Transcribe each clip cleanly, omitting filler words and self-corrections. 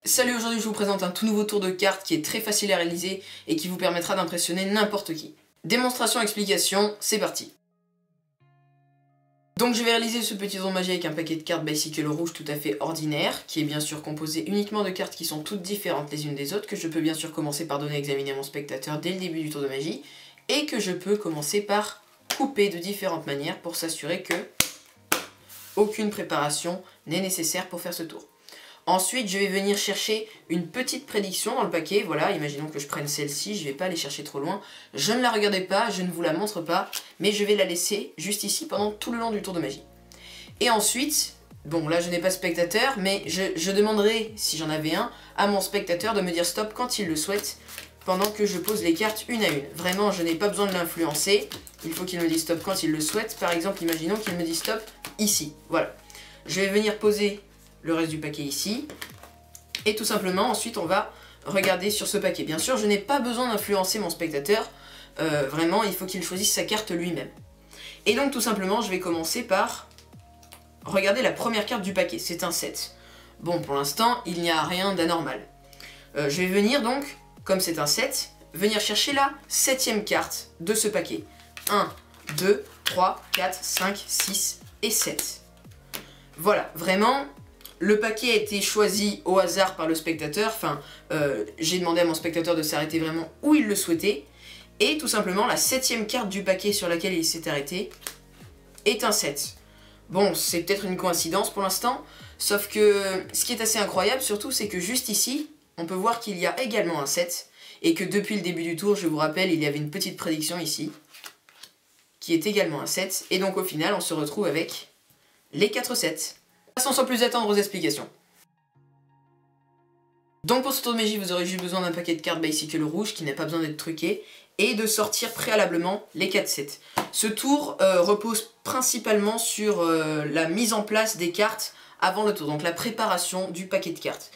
Salut, aujourd'hui je vous présente un tout nouveau tour de cartes qui est très facile à réaliser et qui vous permettra d'impressionner n'importe qui. Démonstration, explication, c'est parti. Donc je vais réaliser ce petit tour de magie avec un paquet de cartes Bicycle rouge tout à fait ordinaire, qui est bien sûr composé uniquement de cartes qui sont toutes différentes les unes des autres, que je peux bien sûr commencer par donner à examiner à mon spectateur dès le début du tour de magie, et que je peux commencer par couper de différentes manières pour s'assurer que aucune préparation n'est nécessaire pour faire ce tour. Ensuite, je vais venir chercher une petite prédiction dans le paquet. Voilà, imaginons que je prenne celle-ci, je ne vais pas aller chercher trop loin. Je ne la regarde pas, je ne vous la montre pas, mais je vais la laisser juste ici pendant tout le long du tour de magie. Et ensuite, bon là je n'ai pas de spectateur, mais je demanderai, si j'en avais un, à mon spectateur de me dire stop quand il le souhaite, pendant que je pose les cartes une à une. Vraiment, je n'ai pas besoin de l'influencer, il faut qu'il me dise stop quand il le souhaite. Par exemple, imaginons qu'il me dise stop ici, voilà. Je vais venir poser le reste du paquet ici, et tout simplement ensuite on va regarder sur ce paquet. Bien sûr je n'ai pas besoin d'influencer mon spectateur, vraiment il faut qu'il choisisse sa carte lui-même. Et donc tout simplement je vais commencer par regarder la première carte du paquet, c'est un 7. Bon, pour l'instant il n'y a rien d'anormal. Je vais venir donc, comme c'est un 7, venir chercher la 7ème carte de ce paquet. 1, 2, 3, 4, 5, 6 et 7. Voilà, vraiment. Le paquet a été choisi au hasard par le spectateur, enfin, j'ai demandé à mon spectateur de s'arrêter vraiment où il le souhaitait, et tout simplement la 7ème carte du paquet sur laquelle il s'est arrêté est un 7. Bon, c'est peut-être une coïncidence pour l'instant, sauf que ce qui est assez incroyable surtout, c'est que juste ici, on peut voir qu'il y a également un 7, et que depuis le début du tour, je vous rappelle, il y avait une petite prédiction ici, qui est également un 7, et donc au final, on se retrouve avec les 4 7. Passons sans plus attendre aux explications. Donc pour ce tour de magie, vous aurez juste besoin d'un paquet de cartes Bicycle rouge qui n'a pas besoin d'être truqué, et de sortir préalablement les 4 sets. Ce tour repose principalement sur la mise en place des cartes avant le tour, donc la préparation du paquet de cartes.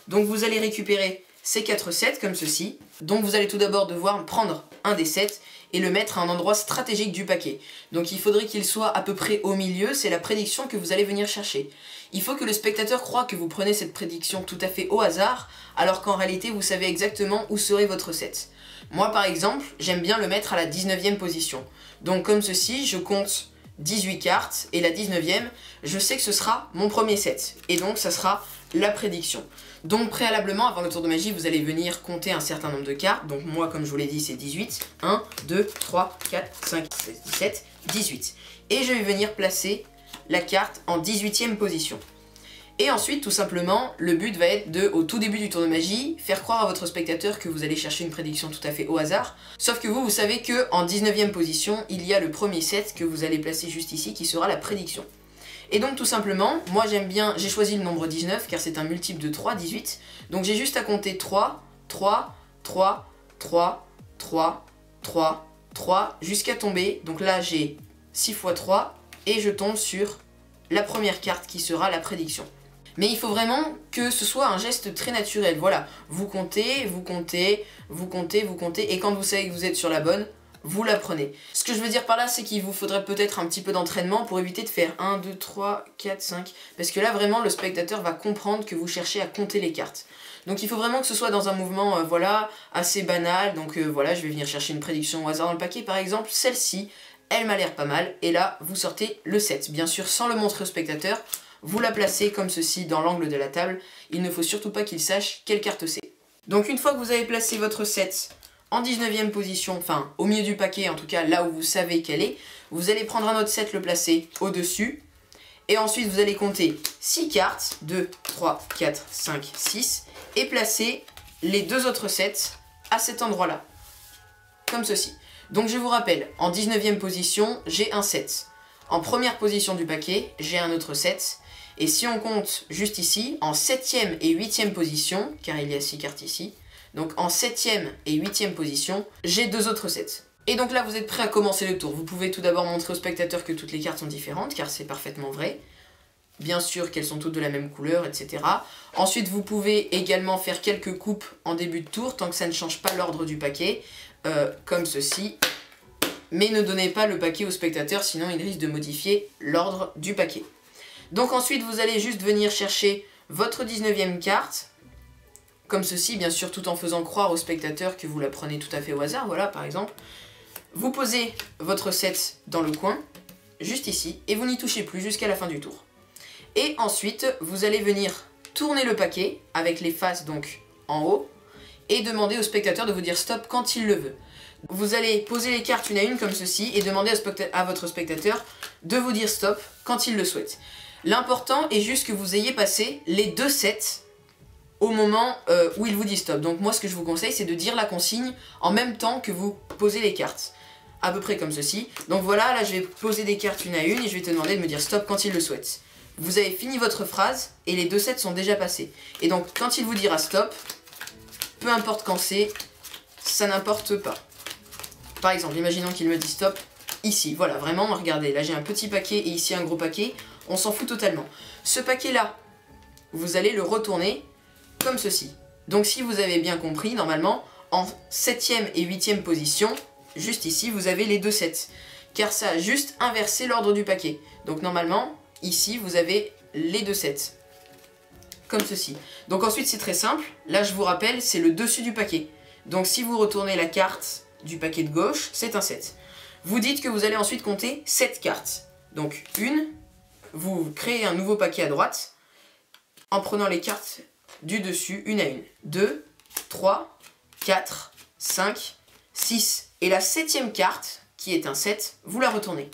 Donc vous allez récupérer ces 4 sets comme ceci, donc vous allez tout d'abord devoir prendre un des sets et le mettre à un endroit stratégique du paquet. Donc il faudrait qu'il soit à peu près au milieu, c'est la prédiction que vous allez venir chercher. Il faut que le spectateur croie que vous prenez cette prédiction tout à fait au hasard, alors qu'en réalité vous savez exactement où serait votre set. Moi par exemple, j'aime bien le mettre à la 19e position. Donc comme ceci, je compte 18 cartes, et la 19e, je sais que ce sera mon premier set, et donc ça sera la prédiction. Donc préalablement, avant le tour de magie, vous allez venir compter un certain nombre de cartes. Donc moi, comme je vous l'ai dit, c'est 18. 1, 2, 3, 4, 5, 16, 17, 18. Et je vais venir placer la carte en 18e position. Et ensuite, tout simplement, le but va être de, au tout début du tour de magie, faire croire à votre spectateur que vous allez chercher une prédiction tout à fait au hasard. Sauf que vous savez que en 19e position, il y a le premier set que vous allez placer juste ici, qui sera la prédiction. Et donc tout simplement, moi j'aime bien, j'ai choisi le nombre 19 car c'est un multiple de 3, 18. Donc j'ai juste à compter 3, 3, 3, 3, 3, 3, 3, jusqu'à tomber. Donc là j'ai 6 x 3 et je tombe sur la première carte qui sera la prédiction. Mais il faut vraiment que ce soit un geste très naturel. Voilà, vous comptez, vous comptez, vous comptez, vous comptez, et quand vous savez que vous êtes sur la bonne, vous la prenez. Ce que je veux dire par là, c'est qu'il vous faudrait peut-être un petit peu d'entraînement pour éviter de faire 1, 2, 3, 4, 5. Parce que là, vraiment, le spectateur va comprendre que vous cherchez à compter les cartes. Donc il faut vraiment que ce soit dans un mouvement, voilà, assez banal. Donc voilà, je vais venir chercher une prédiction au hasard dans le paquet. Par exemple, celle-ci, elle m'a l'air pas mal. Et là, vous sortez le 7. Bien sûr, sans le montrer au spectateur, vous la placez comme ceci dans l'angle de la table. Il ne faut surtout pas qu'il sache quelle carte c'est. Donc une fois que vous avez placé votre 7... en 19e position, enfin au milieu du paquet, en tout cas là où vous savez qu'elle est, vous allez prendre un autre set, le placer au-dessus, et ensuite vous allez compter 6 cartes, 2, 3, 4, 5, 6, et placer les deux autres sets à cet endroit-là, comme ceci. Donc je vous rappelle, en 19e position, j'ai un set. En première position du paquet, j'ai un autre set. Et si on compte juste ici, en 7e et 8e position, car il y a 6 cartes ici, donc en 7e et 8e position, j'ai deux autres sets. Et donc là vous êtes prêt à commencer le tour. Vous pouvez tout d'abord montrer au spectateur que toutes les cartes sont différentes, car c'est parfaitement vrai. Bien sûr qu'elles sont toutes de la même couleur, etc. Ensuite vous pouvez également faire quelques coupes en début de tour, tant que ça ne change pas l'ordre du paquet, comme ceci. Mais ne donnez pas le paquet au spectateur, sinon il risque de modifier l'ordre du paquet. Donc ensuite vous allez juste venir chercher votre 19e carte, comme ceci, bien sûr tout en faisant croire au spectateur que vous la prenez tout à fait au hasard, voilà par exemple. Vous posez votre 7 dans le coin, juste ici, et vous n'y touchez plus jusqu'à la fin du tour. Et ensuite, vous allez venir tourner le paquet, avec les faces donc en haut, et demander au spectateur de vous dire stop quand il le veut. Vous allez poser les cartes une à une comme ceci, et demander à votre spectateur de vous dire stop quand il le souhaite. L'important est juste que vous ayez passé les 2 sets au moment où il vous dit stop. Donc moi ce que je vous conseille c'est de dire la consigne en même temps que vous posez les cartes. À peu près comme ceci. Donc voilà, là je vais poser des cartes une à une et je vais te demander de me dire stop quand il le souhaite. Vous avez fini votre phrase et les 2 sets sont déjà passés. Et donc quand il vous dira stop, peu importe quand c'est, ça n'importe pas. Par exemple, imaginons qu'il me dit stop ici. Voilà, vraiment, regardez, là j'ai un petit paquet et ici un gros paquet. On s'en fout totalement. Ce paquet-là, vous allez le retourner comme ceci. Donc si vous avez bien compris, normalement, en 7e et 8e position, juste ici, vous avez les 2 sets. Car ça a juste inversé l'ordre du paquet. Donc normalement, ici, vous avez les 2 sets. Comme ceci. Donc ensuite, c'est très simple. Là, je vous rappelle, c'est le dessus du paquet. Donc si vous retournez la carte du paquet de gauche, c'est un 7. Vous dites que vous allez ensuite compter 7 cartes. Donc une, vous créez un nouveau paquet à droite en prenant les cartes du dessus une à une. 2, 3, 4, 5, 6. Et la 7e carte, qui est un 7, vous la retournez.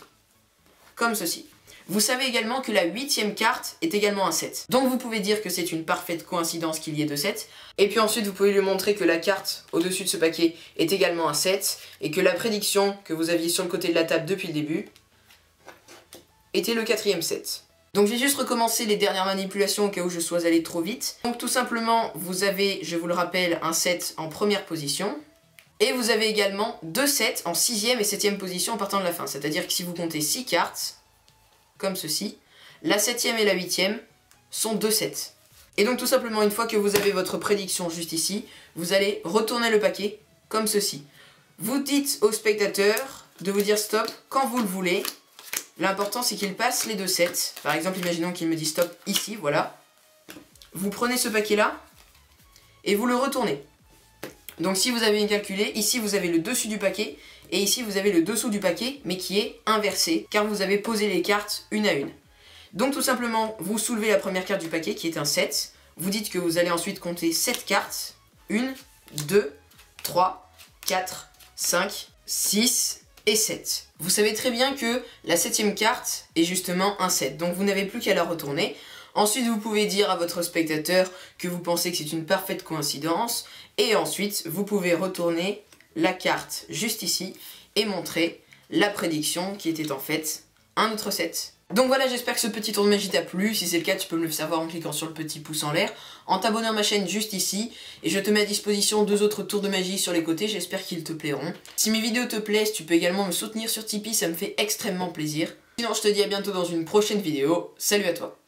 Comme ceci. Vous savez également que la 8e carte est également un 7. Donc vous pouvez dire que c'est une parfaite coïncidence qu'il y ait 2 7. Et puis ensuite vous pouvez lui montrer que la carte au-dessus de ce paquet est également un 7. Et que la prédiction que vous aviez sur le côté de la table depuis le début était le 4e 7. Donc j'ai juste recommencé les dernières manipulations au cas où je sois allé trop vite. Donc tout simplement, vous avez, je vous le rappelle, un 7 en première position. Et vous avez également 2 7 en 6e et 7e position en partant de la fin. C'est-à-dire que si vous comptez 6 cartes, comme ceci, la 7e et la 8e sont 2 7. Et donc tout simplement, une fois que vous avez votre prédiction juste ici, vous allez retourner le paquet comme ceci. Vous dites au spectateur de vous dire stop quand vous le voulez. L'important c'est qu'il passe les 2 7. Par exemple, imaginons qu'il me dit stop ici, voilà. Vous prenez ce paquet-là et vous le retournez. Donc si vous avez bien calculé, ici vous avez le dessus du paquet et ici vous avez le dessous du paquet, mais qui est inversé, car vous avez posé les cartes une à une. Donc tout simplement, vous soulevez la première carte du paquet qui est un 7. Vous dites que vous allez ensuite compter 7 cartes. 1, 2, 3, 4, 5, 6... et 7. Vous savez très bien que la 7e carte est justement un 7, donc vous n'avez plus qu'à la retourner. Ensuite, vous pouvez dire à votre spectateur que vous pensez que c'est une parfaite coïncidence, et ensuite, vous pouvez retourner la carte juste ici et montrer la prédiction qui était en fait un autre 7. Donc voilà, j'espère que ce petit tour de magie t'a plu. Si c'est le cas, tu peux me le savoir en cliquant sur le petit pouce en l'air, en t'abonnant à ma chaîne juste ici, et je te mets à disposition 2 autres tours de magie sur les côtés, j'espère qu'ils te plairont. Si mes vidéos te plaisent, tu peux également me soutenir sur Tipeee, ça me fait extrêmement plaisir. Sinon, je te dis à bientôt dans une prochaine vidéo. Salut à toi!